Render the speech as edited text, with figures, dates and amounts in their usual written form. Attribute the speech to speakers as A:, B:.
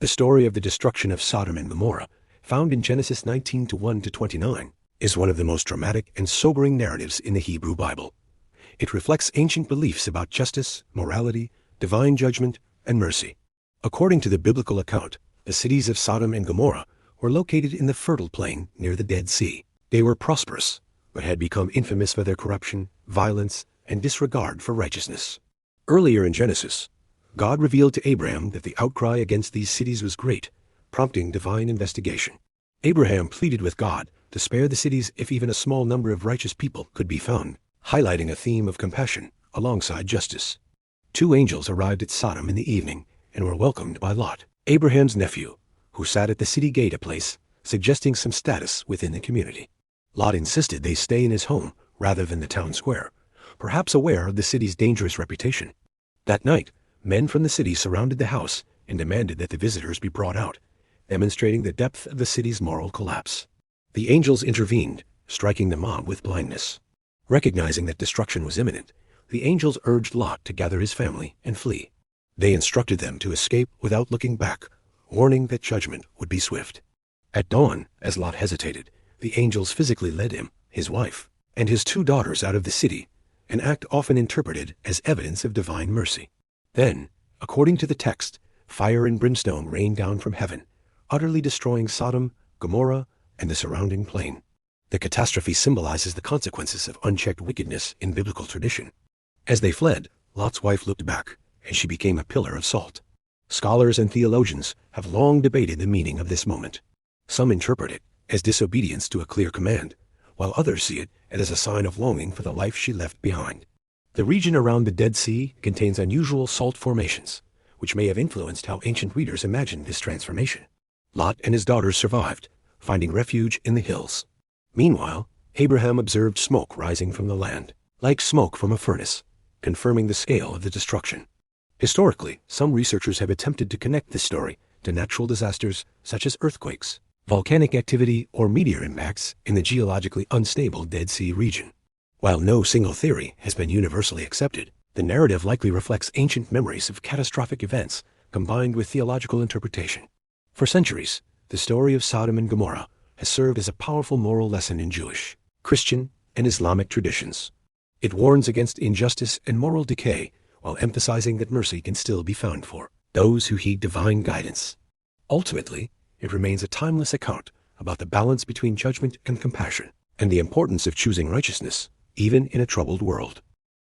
A: The story of the destruction of Sodom and Gomorrah, found in Genesis 19 1-29, is one of the most dramatic and sobering narratives in the Hebrew Bible. It reflects ancient beliefs about justice, morality, divine judgment, and mercy. According to the biblical account, the cities of Sodom and Gomorrah were located in the fertile plain near the Dead Sea. They were prosperous, but had become infamous for their corruption, violence, and disregard for righteousness. Earlier in Genesis, God revealed to Abraham that the outcry against these cities was great, prompting divine investigation. Abraham pleaded with God to spare the cities if even a small number of righteous people could be found, highlighting a theme of compassion alongside justice. Two angels arrived at Sodom in the evening and were welcomed by Lot, Abraham's nephew, who sat at the city gate a place, suggesting some status within the community. Lot insisted they stay in his home rather than the town square, perhaps aware of the city's dangerous reputation. That night, men from the city surrounded the house and demanded that the visitors be brought out, demonstrating the depth of the city's moral collapse. The angels intervened, striking the mob with blindness. Recognizing that destruction was imminent, the angels urged Lot to gather his family and flee. They instructed them to escape without looking back, warning that judgment would be swift. At dawn, as Lot hesitated, the angels physically led him, his wife, and his two daughters out of the city, an act often interpreted as evidence of divine mercy. Then, according to the text, fire and brimstone rained down from heaven, utterly destroying Sodom, Gomorrah, and the surrounding plain. The catastrophe symbolizes the consequences of unchecked wickedness in biblical tradition. As they fled, Lot's wife looked back, and she became a pillar of salt. Scholars and theologians have long debated the meaning of this moment. Some interpret it as disobedience to a clear command, while others see it as a sign of longing for the life she left behind. The region around the Dead Sea contains unusual salt formations, which may have influenced how ancient readers imagined this transformation. Lot and his daughters survived, finding refuge in the hills. Meanwhile, Abraham observed smoke rising from the land, like smoke from a furnace, confirming the scale of the destruction. Historically, some researchers have attempted to connect this story to natural disasters such as earthquakes, volcanic activity, or meteor impacts in the geologically unstable Dead Sea region. While no single theory has been universally accepted, the narrative likely reflects ancient memories of catastrophic events combined with theological interpretation. For centuries, the story of Sodom and Gomorrah has served as a powerful moral lesson in Jewish, Christian, and Islamic traditions. It warns against injustice and moral decay while emphasizing that mercy can still be found for those who heed divine guidance. Ultimately, it remains a timeless account about the balance between judgment and compassion, and the importance of choosing righteousness, even in a troubled world.